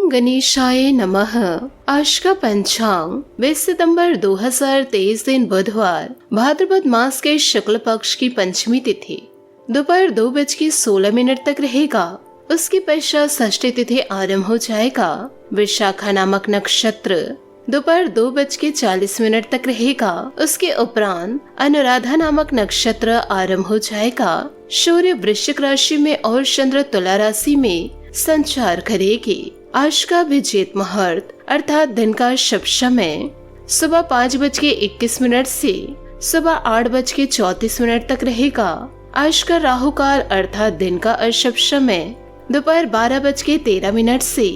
ओम गणेशाय नमः। आज का पंचांग 20 सितंबर 2023 दिन बुधवार, भाद्रपद मास के शुक्ल पक्ष की पंचमी तिथि दोपहर 2:16 तक रहेगा। उसके पश्चात षष्ठी तिथि आरंभ हो जाएगा। विशाखा नामक नक्षत्र दोपहर 2:40 तक रहेगा। उसके उपरांत अनुराधा नामक नक्षत्र आरंभ हो जाएगा। सूर्य वृश्चिक राशि में और चंद्र तुला राशि में संचार करेगी। आज का अभिजीत मुहूर्त अर्थात दिन का शुभ समय सुबह 5:21 से सुबह 8:34 तक रहेगा। आज का राहु काल अर्थात दिन का अशुभ समय दोपहर 12:13 से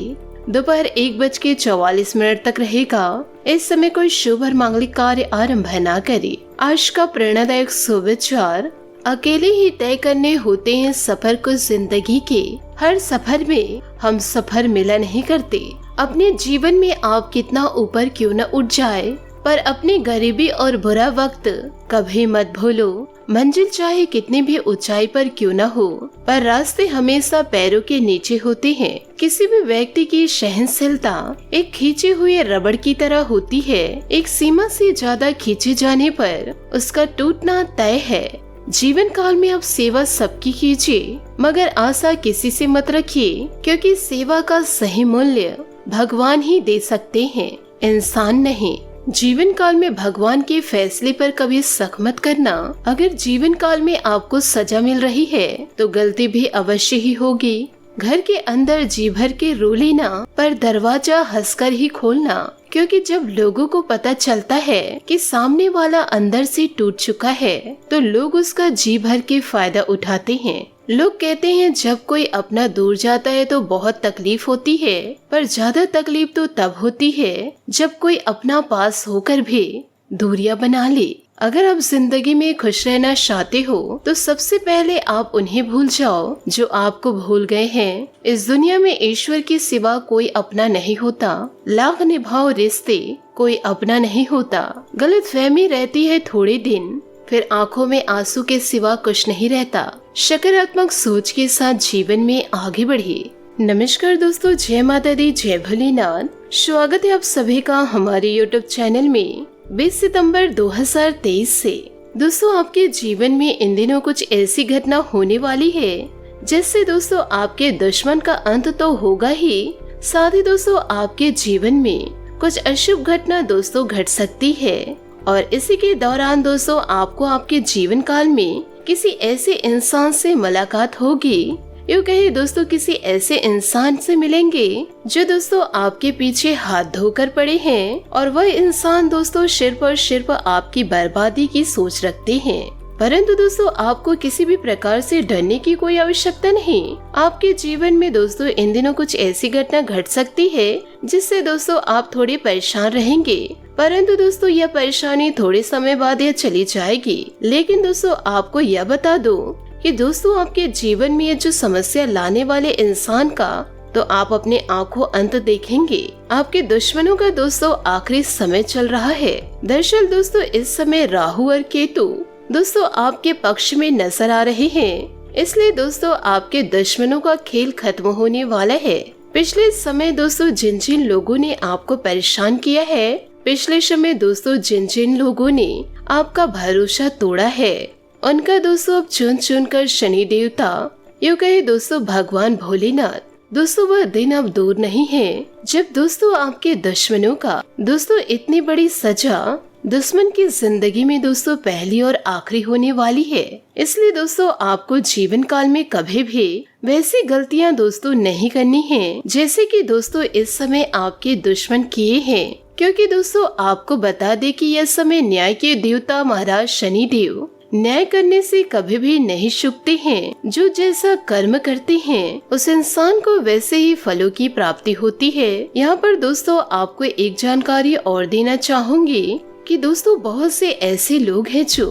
दोपहर 1:44 तक रहेगा। इस समय कोई शुभ और मांगलिक कार्य आरंभ न करे। आज का प्रेरणादायक सुविचार, अकेले ही तय करने होते हैं सफर को जिंदगी के। हर सफर में हम सफर मिला नहीं करते। अपने जीवन में आप कितना ऊपर क्यों न उठ जाए, पर अपनी गरीबी और बुरा वक्त कभी मत भूलो। मंजिल चाहे कितनी भी ऊंचाई पर क्यों न हो, पर रास्ते हमेशा पैरों के नीचे होते हैं। किसी भी व्यक्ति की सहनशीलता एक खींचे हुए रबड़ की तरह होती है। एक सीमा से ज्यादा खींचे जाने पर उसका टूटना तय है। जीवन काल में आप सेवा सबकी कीजिए, मगर आशा किसी से मत रखिए, क्योंकि सेवा का सही मूल्य भगवान ही दे सकते हैं, इंसान नहीं। जीवन काल में भगवान के फैसले पर कभी शक मत करना। अगर जीवन काल में आपको सजा मिल रही है तो गलती भी अवश्य ही होगी। घर के अंदर जी भर के रो लेना, पर दरवाजा हंसकर ही खोलना, क्योंकि जब लोगों को पता चलता है कि सामने वाला अंदर से टूट चुका है तो लोग उसका जी भर के फायदा उठाते हैं। लोग कहते हैं जब कोई अपना दूर जाता है तो बहुत तकलीफ होती है, पर ज्यादा तकलीफ तो तब होती है जब कोई अपना पास होकर भी दूरियां बना ले। अगर आप जिंदगी में खुश रहना चाहते हो तो सबसे पहले आप उन्हें भूल जाओ जो आपको भूल गए हैं। इस दुनिया में ईश्वर के सिवा कोई अपना नहीं होता। लाख निभाओ रिश्ते, कोई अपना नहीं होता। गलतफहमी रहती है थोड़े दिन, फिर आंखों में आंसू के सिवा कुछ नहीं रहता। सकारात्मक सोच के साथ जीवन में आगे बढ़िए। नमस्कार दोस्तों, जय माता दी, जय भोलेनाथ। स्वागत है आप सभी का हमारे यूट्यूब चैनल में। 20 सितंबर 2023 से दोस्तों आपके जीवन में इन दिनों कुछ ऐसी घटना होने वाली है जिससे दोस्तों आपके दुश्मन का अंत तो होगा ही, साथ ही दोस्तों आपके जीवन में कुछ अशुभ घटना दोस्तों घट सकती है। और इसी के दौरान दोस्तों आपको आपके जीवन काल में किसी ऐसे इंसान से मुलाकात होगी। यूँ कहे दोस्तों किसी ऐसे इंसान से मिलेंगे जो दोस्तों आपके पीछे हाथ धोकर पड़े हैं, और वह इंसान दोस्तों सिर्फ आपकी बर्बादी की सोच रखते हैं। परंतु दोस्तों आपको किसी भी प्रकार से डरने की कोई आवश्यकता नहीं। आपके जीवन में दोस्तों इन दिनों कुछ ऐसी घटना घट सकती है जिससे दोस्तों आप थोड़े परेशान रहेंगे, परंतु दोस्तों यह परेशानी थोड़े समय बाद यह चली जाएगी। लेकिन दोस्तों आपको यह बता दो कि दोस्तों आपके जीवन में ये जो समस्या लाने वाले इंसान का तो आप अपने आंखों अंत देखेंगे। आपके दुश्मनों का दोस्तों आखिरी समय चल रहा है। दरअसल दोस्तों इस समय राहु और केतु दोस्तों आपके पक्ष में नजर आ रहे हैं, इसलिए दोस्तों आपके दुश्मनों का खेल खत्म होने वाला है। पिछले समय दोस्तों जिन जिन लोगों ने आपको परेशान किया है, पिछले समय दोस्तों जिन जिन लोगों ने आपका भरोसा तोड़ा है, उनका दोस्तों अब चुन चुन कर शनि देवता, यूँ कहे दोस्तों भगवान भोलेनाथ, दोस्तों वह दिन अब दूर नहीं है जब दोस्तों आपके दुश्मनों का दोस्तों इतनी बड़ी सजा दुश्मन की जिंदगी में दोस्तों पहली और आखिरी होने वाली है। इसलिए दोस्तों आपको जीवन काल में कभी भी वैसी गलतियां दोस्तों नहीं करनी है जैसे कि दोस्तों इस समय आपके दुश्मन किए हैं, क्योंकि दोस्तों आपको बता दे कि यह समय न्याय के देवता महाराज शनि देव न्याय करने से कभी भी नहीं चूकते हैं। जो जैसा कर्म करते हैं उस इंसान को वैसे ही फलों की प्राप्ति होती है। यहाँ पर दोस्तों आपको एक जानकारी और देना चाहूंगी कि दोस्तों बहुत से ऐसे लोग हैं जो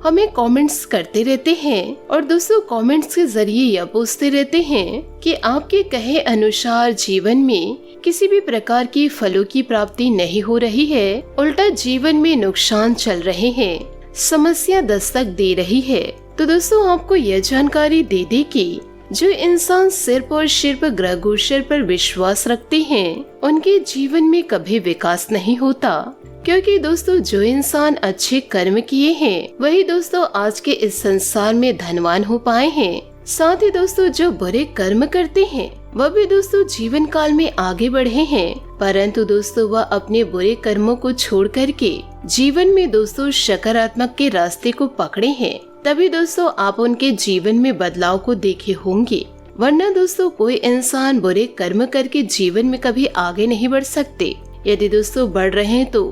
हमें कमेंट्स करते रहते हैं, और दोस्तों कमेंट्स के जरिए यह पूछते रहते हैं कि आपके कहे अनुसार जीवन में किसी भी प्रकार की फलों की प्राप्ति नहीं हो रही है, उल्टा जीवन में नुकसान चल रहे हैं, समस्या दस्तक दे रही है। तो दोस्तों आपको यह जानकारी दे दे कि जो इंसान सिर्फ और सिर्फ ग्रह गोचर पर विश्वास रखते हैं उनके जीवन में कभी विकास नहीं होता, क्योंकि दोस्तों जो इंसान अच्छे कर्म किए हैं वही दोस्तों आज के इस संसार में धनवान हो पाए हैं। साथ ही दोस्तों जो बुरे कर्म करते हैं वह भी दोस्तों जीवन काल में आगे बढ़े हैं, परंतु दोस्तों वह अपने बुरे कर्मों को छोड़ करके जीवन में दोस्तों सकारात्मक के रास्ते को पकड़े हैं। तभी दोस्तों आप उनके जीवन में बदलाव को देखे होंगे, वरना दोस्तों कोई इंसान बुरे कर्म करके जीवन में कभी आगे नहीं बढ़ सकते। यदि दोस्तों बढ़ रहे हैं तो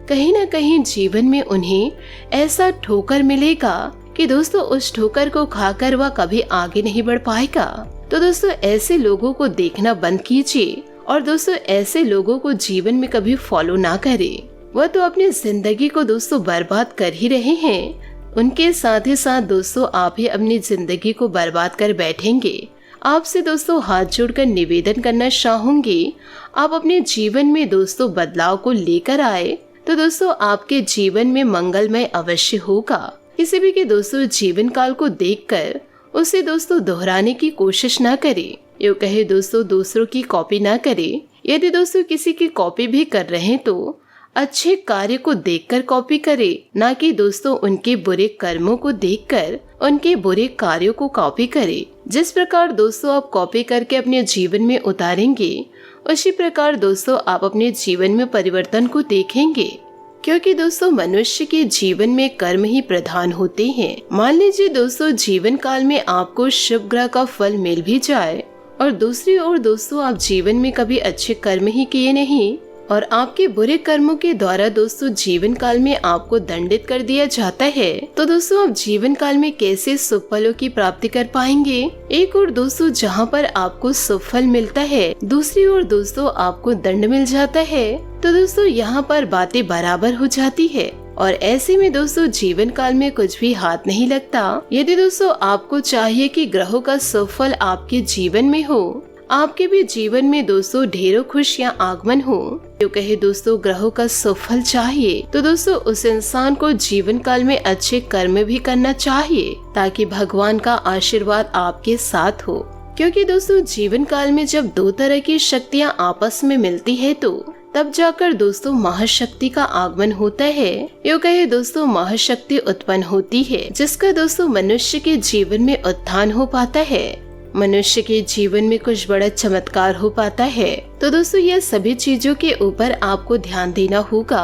कहीं न कहीं जीवन में उन्हें ऐसा ठोकर मिलेगा कि दोस्तों उस ठोकर को खाकर वह कभी आगे नहीं बढ़ पाएगा। तो दोस्तों ऐसे लोगों को देखना बंद कीजिए और दोस्तों ऐसे लोगों को जीवन में कभी फॉलो ना करें। वह तो अपनी जिंदगी को दोस्तों बर्बाद कर ही रहे हैं, उनके साथ ही साथ दोस्तों आप ही अपनी जिंदगी को बर्बाद कर बैठेंगे। आपसे दोस्तों हाथ जोड़कर निवेदन करना चाहूंगी, आप अपने जीवन में दोस्तों बदलाव को लेकर आए तो दोस्तों आपके जीवन में मंगलमय अवश्य होगा। किसी भी के दोस्तों जीवन काल को देखकर उसे दोस्तों दोहराने की कोशिश ना करें। यूँ कहे दोस्तों दूसरों की कॉपी ना करें। यदि दोस्तों किसी की कॉपी भी कर रहे हैं तो अच्छे कार्य को देखकर कॉपी करें, ना कि दोस्तों उनके बुरे कर्मों को देखकर उनके बुरे कार्यों को कॉपी करें। जिस प्रकार दोस्तों आप कॉपी करके अपने जीवन में उतारेंगे उसी प्रकार दोस्तों आप अपने जीवन में परिवर्तन को देखेंगे, क्योंकि दोस्तों मनुष्य के जीवन में कर्म ही प्रधान होते हैं। मान लीजिए दोस्तों जीवन काल में आपको शुभ ग्रह का फल मिल भी जाए और दूसरी ओर दोस्तों आप जीवन में कभी अच्छे कर्म ही किए नहीं और आपके बुरे कर्मों के द्वारा दोस्तों जीवन काल में आपको दंडित कर दिया जाता है, तो दोस्तों आप जीवन काल में कैसे शुभ फलों की प्राप्ति कर पाएंगे। एक और दोस्तों जहां पर आपको शुभ फल मिलता है, दूसरी ओर दोस्तों आपको दंड मिल जाता है, तो दोस्तों यहाँ पर बातें बराबर हो जाती है और ऐसे में दोस्तों जीवन काल में कुछ भी हाथ नहीं लगता। यदि दोस्तों आपको चाहिए कि ग्रहों का शुभ फल आपके जीवन में हो, आपके भी जीवन में दोस्तों ढेरों खुशियाँ आगमन हो, जो कहे दोस्तों ग्रहों का सफल चाहिए, तो दोस्तों उस इंसान को जीवन काल में अच्छे कर्म भी करना चाहिए ताकि भगवान का आशीर्वाद आपके साथ हो। क्योंकि दोस्तों जीवन काल में जब दो तरह की शक्तियाँ आपस में मिलती है तो तब जाकर दोस्तों महाशक्ति का आगमन होता है। यूँ कहे दोस्तों महाशक्ति उत्पन्न होती है, जिसका दोस्तों मनुष्य के जीवन में उत्थान हो पाता है, मनुष्य के जीवन में कुछ बड़ा चमत्कार हो पाता है। तो दोस्तों यह सभी चीजों के ऊपर आपको ध्यान देना होगा,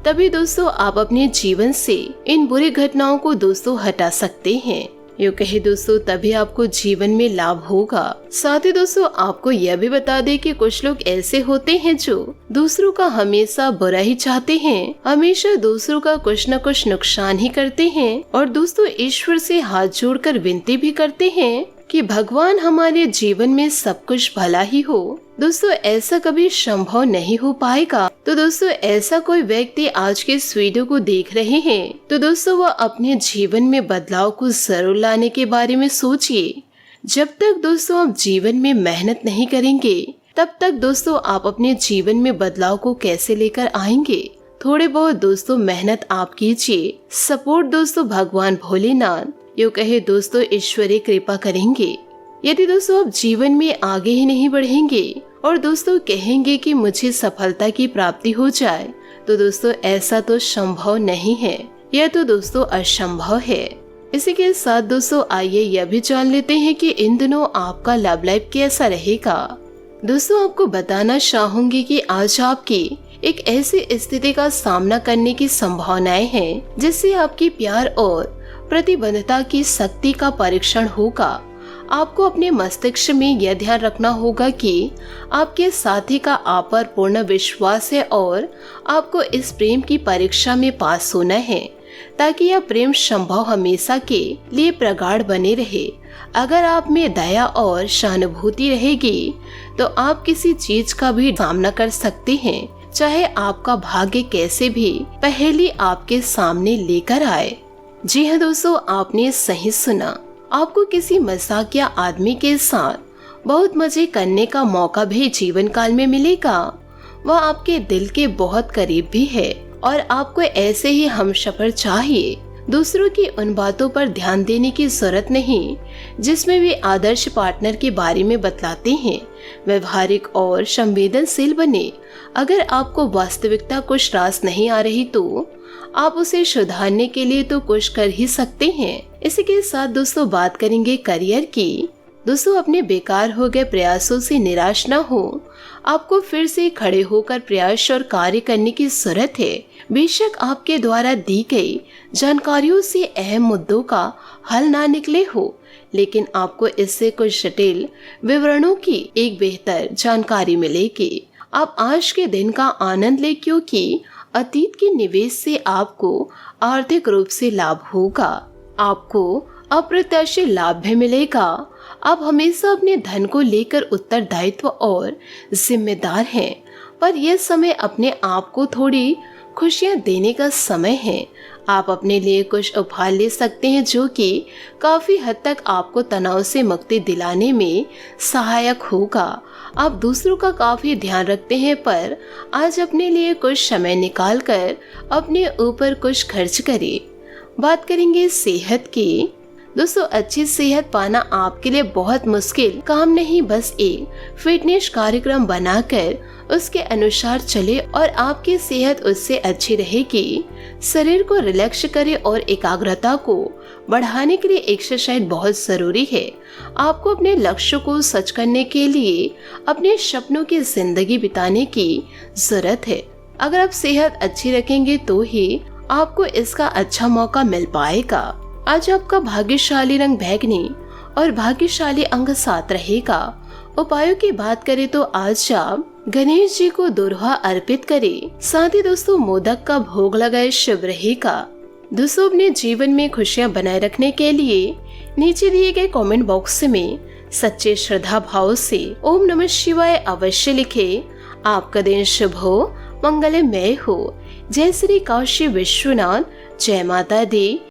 तभी दोस्तों आप अपने जीवन से इन बुरी घटनाओं को दोस्तों हटा सकते हैं। यूँ कहे दोस्तों तभी आपको जीवन में लाभ होगा। साथ ही दोस्तों आपको यह भी बता दें कि कुछ लोग ऐसे होते हैं जो दूसरों का हमेशा बुरा ही चाहते हैं, हमेशा दूसरों का कुछ न कुछ नुकसान ही करते हैं और दोस्तों ईश्वर से हाथ जोड़कर विनती भी करते हैं कि भगवान हमारे जीवन में सब कुछ भला ही हो। दोस्तों ऐसा कभी संभव नहीं हो पाएगा। तो दोस्तों ऐसा कोई व्यक्ति आज के इस वीडियो को देख रहे हैं तो दोस्तों वह अपने जीवन में बदलाव को जरूर लाने के बारे में सोचिए। जब तक दोस्तों आप जीवन में मेहनत नहीं करेंगे तब तक दोस्तों आप अपने जीवन में बदलाव को कैसे लेकर आएंगे। थोड़े बहुत दोस्तों मेहनत आप कीजिए, सपोर्ट दोस्तों भगवान भोलेनाथ यूँ कहे दोस्तों ईश्वरीय कृपा करेंगे। यदि दोस्तों आप जीवन में आगे ही नहीं बढ़ेंगे और दोस्तों कहेंगे कि मुझे सफलता की प्राप्ति हो जाए, तो दोस्तों ऐसा तो संभव नहीं है, यह तो दोस्तों असंभव है। इसी के साथ दोस्तों आइए यह भी जान लेते हैं कि इन दिनों आपका लव लाइफ कैसा रहेगा। दोस्तों आपको बताना चाहूंगी कि आज आपकी एक ऐसी स्थिति का सामना करने की संभावनाएं हैं जिससे आपकी प्यार और प्रतिबद्धता की शक्ति का परीक्षण होगा। आपको अपने मस्तिष्क में यह ध्यान रखना होगा कि आपके साथी का आप पर पूर्ण विश्वास है और आपको इस प्रेम की परीक्षा में पास होना है ताकि यह प्रेम संभव हमेशा के लिए प्रगाढ़ बने रहे। अगर आप में दया और सहानुभूति रहेगी तो आप किसी चीज का भी सामना कर सकते हैं, चाहे आपका भाग्य कैसे भी पहेली आपके सामने लेकर आए। जी हाँ दोस्तों, आपने सही सुना। आपको किसी मजाकिया आदमी के साथ बहुत मजे करने का मौका भी जीवन काल में मिलेगा। वह आपके दिल के बहुत करीब भी है और आपको ऐसे ही हमसफर चाहिए दूसरों की उन बातों पर ध्यान देने की जरूरत नहीं जिसमें वे आदर्श पार्टनर के बारे में बतलाते हैं। व्यवहारिक और संवेदनशील बने। अगर आपको वास्तविकता कुछ रास नहीं आ रही तो आप उसे सुधारने के लिए तो कुछ कर ही सकते हैं। इसी के साथ दोस्तों बात करेंगे करियर की। दोस्तों अपने बेकार हो गए प्रयासों से निराश न हो। आपको फिर से खड़े होकर प्रयास और कार्य करने की जरूरत है। बेशक आपके द्वारा दी गई जानकारियों से अहम मुद्दों का हल ना निकले हो, लेकिन आपको इससे कुछ जटिल विवरणों की एक बेहतर जानकारी मिलेगी। आप आज के दिन का आनंद ले, क्योंकि अतीत के निवेश से आपको आर्थिक रूप से लाभ होगा। आपको अप्रत्याशित लाभ भी मिलेगा। आप हमेशा अपने धन को लेकर उत्तरदायित्व और जिम्मेदार हैं, पर यह समय अपने आप को थोड़ी खुशियां देने का समय है। आप अपने लिए कुछ उपहार ले सकते हैं जो कि काफी हद तक आपको तनाव से मुक्ति दिलाने में सहायक होगा। आप दूसरों का काफी ध्यान रखते हैं, पर आज अपने लिए कुछ समय निकालकर अपने ऊपर कुछ खर्च करें। बात करेंगे सेहत की। दोस्तों अच्छी सेहत पाना आपके लिए बहुत मुश्किल काम नहीं, बस एक फिटनेस कार्यक्रम बनाकर उसके अनुसार चले और आपकी सेहत उससे अच्छी रहेगी। शरीर को रिलैक्स करें और एकाग्रता को बढ़ाने के लिए एक्सरसाइज बहुत जरूरी है। आपको अपने लक्ष्य को सच करने के लिए अपने सपनों की जिंदगी बिताने की जरूरत है। अगर आप सेहत अच्छी रखेंगे तो ही आपको इसका अच्छा मौका मिल पाएगा। आज आपका भाग्यशाली रंग बैंगनी और भाग्यशाली अंक 7 रहेगा। उपायों की बात करें तो आज आप गणेश जी को दोरहा अर्पित करें। साथ ही दोस्तों मोदक का भोग लगाए शुभ रहेगा। दोस्तों अपने जीवन में खुशियां बनाए रखने के लिए नीचे दिए गए कमेंट बॉक्स में सच्चे श्रद्धा भाव से ओम नमः शिवाय अवश्य लिखें। आपका दिन शुभ हो, मंगलमय हो। जय श्री काशी विश्वनाथ। जय माता दी।